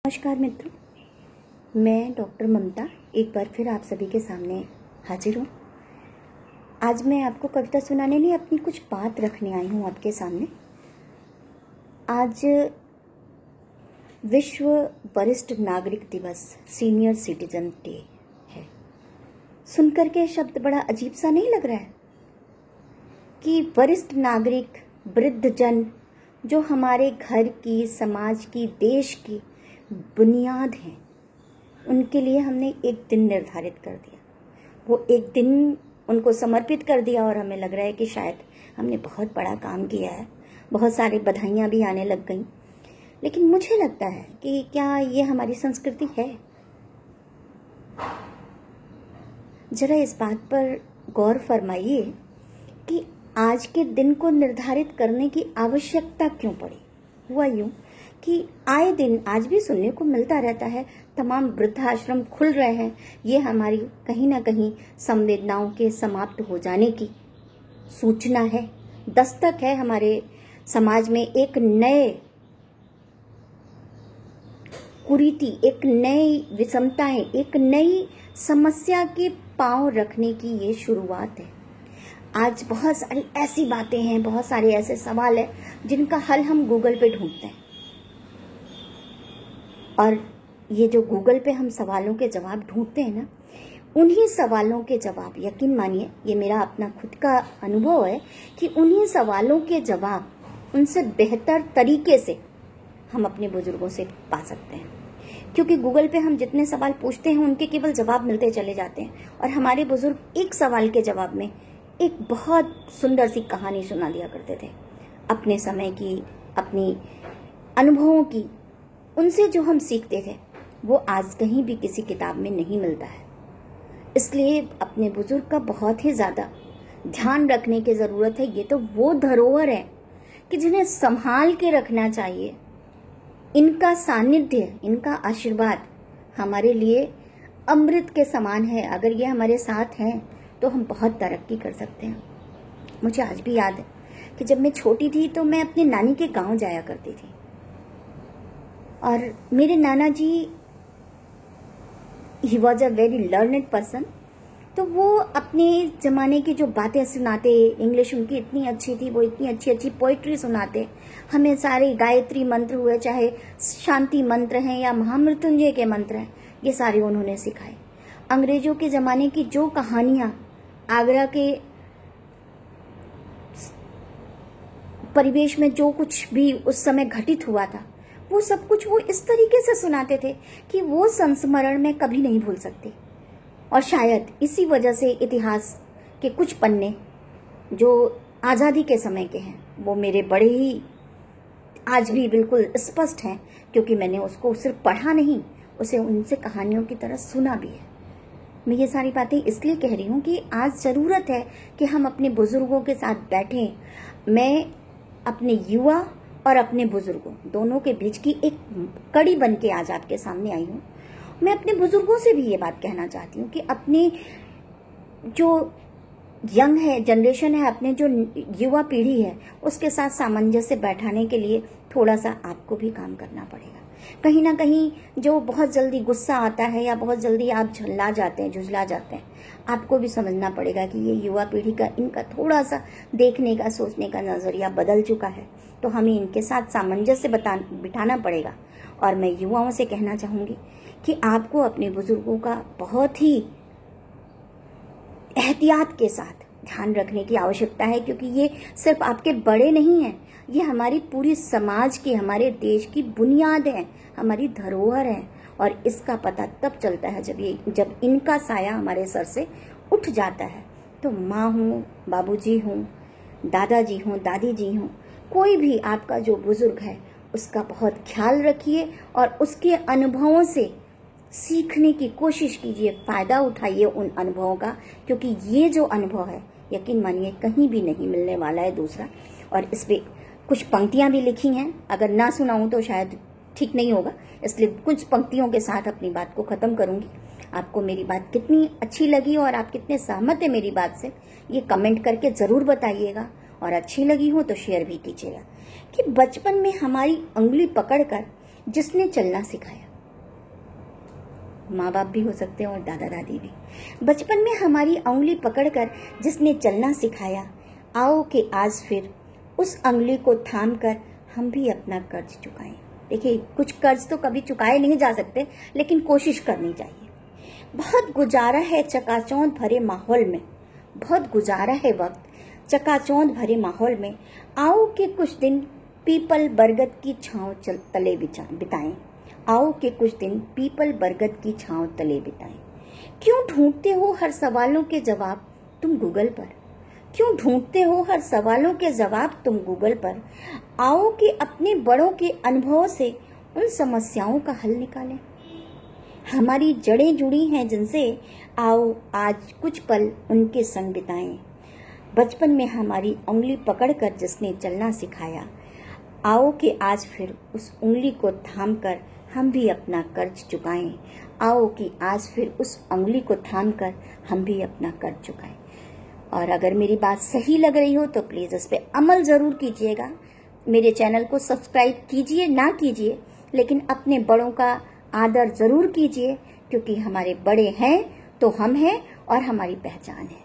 नमस्कार मित्रों, मैं डॉक्टर ममता एक बार फिर आप सभी के सामने हाजिर हूँ। आज मैं आपको कविता सुनाने नहीं, अपनी कुछ बात रखने आई हूँ आपके सामने। आज विश्व वरिष्ठ नागरिक दिवस, सीनियर सिटीजन डे है। सुनकर के शब्द बड़ा अजीब सा नहीं लग रहा है कि वरिष्ठ नागरिक, वृद्धजन, जो हमारे घर की, समाज की, देश की बुनियाद हैं, उनके लिए हमने एक दिन निर्धारित कर दिया। वो एक दिन उनको समर्पित कर दिया और हमें लग रहा है कि शायद हमने बहुत बड़ा काम किया है। बहुत सारी बधाइयाँ भी आने लग गई, लेकिन मुझे लगता है कि क्या ये हमारी संस्कृति है? जरा इस बात पर गौर फरमाइए कि आज के दिन को निर्धारित करने की आवश्यकता क्यों पड़ी। हुआ यूं कि आए दिन आज भी सुनने को मिलता रहता है, तमाम वृद्धाश्रम खुल रहे हैं। ये हमारी कहीं ना कहीं संवेदनाओं के समाप्त हो जाने की सूचना है, दस्तक है। हमारे समाज में एक नए कुरीति, एक नई विषमताएं, एक नई समस्या के पांव रखने की ये शुरुआत है। आज बहुत सारी ऐसी बातें हैं, बहुत सारे ऐसे सवाल हैं जिनका हल हम गूगल पे ढूंढते हैं, और ये जो गूगल पे हम सवालों के जवाब ढूंढते हैं ना, उन्हीं सवालों के जवाब, यकीन मानिए ये मेरा अपना खुद का अनुभव है कि उन्हीं सवालों के जवाब उनसे बेहतर तरीके से हम अपने बुजुर्गों से पा सकते हैं। क्योंकि गूगल पे हम जितने सवाल पूछते हैं उनके केवल जवाब मिलते चले जाते हैं, और हमारे बुजुर्ग एक सवाल के जवाब में एक बहुत सुंदर सी कहानी सुना दिया करते थे, अपने समय की, अपनी अनुभवों की। उनसे जो हम सीखते थे वो आज कहीं भी किसी किताब में नहीं मिलता है। इसलिए अपने बुजुर्ग का बहुत ही ज्यादा ध्यान रखने की जरूरत है। ये तो वो धरोहर है कि जिन्हें संभाल के रखना चाहिए। इनका सानिध्य, इनका आशीर्वाद हमारे लिए अमृत के समान है। अगर ये हमारे साथ हैं तो हम बहुत तरक्की कर सकते हैं। मुझे आज भी याद है कि जब मैं छोटी थी तो मैं अपने नानी के गांव जाया करती थी, और मेरे नाना जी, he was a very learned person. तो वो अपने जमाने की जो बातें सुनाते, इंग्लिश उनकी इतनी अच्छी थी, वो इतनी अच्छी अच्छी पोइट्री सुनाते हमें। सारे गायत्री मंत्र हुए, चाहे शांति मंत्र हैं या महामृत्युंजय के मंत्र हैं, ये सारे उन्होंने सिखाए। अंग्रेजों के जमाने की जो कहानियां आगरा के परिवेश में जो कुछ भी उस समय घटित हुआ था, वो सब कुछ वो इस तरीके से सुनाते थे कि वो संस्मरण में कभी नहीं भूल सकते। और शायद इसी वजह से इतिहास के कुछ पन्ने जो आजादी के समय के हैं वो मेरे बड़े ही आज भी बिल्कुल स्पष्ट हैं, क्योंकि मैंने उसको सिर्फ पढ़ा नहीं, उसे उनसे कहानियों की तरह सुना भी है। मैं ये सारी बातें इसलिए कह रही हूँ कि आज जरूरत है कि हम अपने बुजुर्गों के साथ बैठें। मैं अपने युवा और अपने बुजुर्गों दोनों के बीच की एक कड़ी बन के आज आपके सामने आई हूँ। मैं अपने बुजुर्गों से भी ये बात कहना चाहती हूँ कि अपने जो यंग है, जनरेशन है, अपने जो युवा पीढ़ी है, उसके साथ सामंजस्य बैठाने के लिए थोड़ा सा आपको भी काम करना पड़ेगा। कहीं ना कहीं जो बहुत जल्दी गुस्सा आता है या बहुत जल्दी आप झुंझला जाते हैं, आपको भी समझना पड़ेगा कि ये युवा पीढ़ी का, इनका थोड़ा सा देखने का, सोचने का नजरिया बदल चुका है। तो हमें इनके साथ सामंजस्य बिठाना पड़ेगा। और मैं युवाओं से कहना चाहूंगी कि आपको अपने बुजुर्गों का बहुत ही एहतियात के साथ ध्यान रखने की आवश्यकता है, क्योंकि ये सिर्फ आपके बड़े नहीं हैं, ये हमारी पूरी समाज की, हमारे देश की बुनियाद है, हमारी धरोहर है। और इसका पता तब चलता है जब इनका साया हमारे सर से उठ जाता है। तो माँ हूँ, बाबूजी हूँ, दादाजी हूँ, दादी जी हूँ, कोई भी आपका जो बुजुर्ग है उसका बहुत ख्याल रखिए और उसके अनुभवों से सीखने की कोशिश कीजिए, फायदा उठाइए उन अनुभवों का, क्योंकि ये जो अनुभव है यकीन मानिए कहीं भी नहीं मिलने वाला है दूसरा। और इस पे कुछ पंक्तियां भी लिखी हैं, अगर ना सुनाऊं तो शायद ठीक नहीं होगा, इसलिए कुछ पंक्तियों के साथ अपनी बात को खत्म करूंगी। आपको मेरी बात कितनी अच्छी लगी और आप कितने सहमत है मेरी बात से, ये कमेंट करके जरूर बताइएगा। और अच्छी लगी हो तो शेयर भी कीजिएगा। कि बचपन में हमारी उंगली पकड़कर जिसने चलना सिखाया, माँ बाप भी हो सकते हैं और दादा दादी भी। बचपन में हमारी उंगली पकड़कर जिसने चलना सिखाया, आओ कि आज फिर उस उंगली को थाम कर हम भी अपना कर्ज चुकाएं। देखिए, कुछ कर्ज तो कभी चुकाए नहीं जा सकते, लेकिन कोशिश करनी चाहिए। बहुत गुजारा है चकाचौंध भरे माहौल में, बहुत गुजारा है वक्त चकाचौंध भरे माहौल में। आओ कि कुछ दिन पीपल बरगद की छांव तले बिताएं। आओ कि कुछ दिन पीपल बरगद की छांव तले बिताएं। क्यों ढूंढते हो हर सवालों के जवाब तुम गूगल पर? क्यों ढूंढते हो हर सवालों के जवाब तुम गूगल पर? आओ कि अपने बड़ों के अनुभवों से उन समस्याओं का हल निकालें। हमारी जड़ें जुड़ी हैं जिनसे, आओ आज कुछ पल उनके संग बिताएं। बचपन में हमारी उंगली पकड़कर जिसने चलना सिखाया, आओ कि आज फिर उस उंगली को थामकर हम भी अपना कर्ज चुकाएं। आओ कि आज फिर उस उंगली को थामकर हम भी अपना कर्ज चुकाएं। और अगर मेरी बात सही लग रही हो तो प्लीज इस पे अमल जरूर कीजिएगा। मेरे चैनल को सब्सक्राइब कीजिए ना कीजिए, लेकिन अपने बड़ों का आदर जरूर कीजिए, क्योंकि हमारे बड़े हैं तो हम हैं और हमारी पहचान है।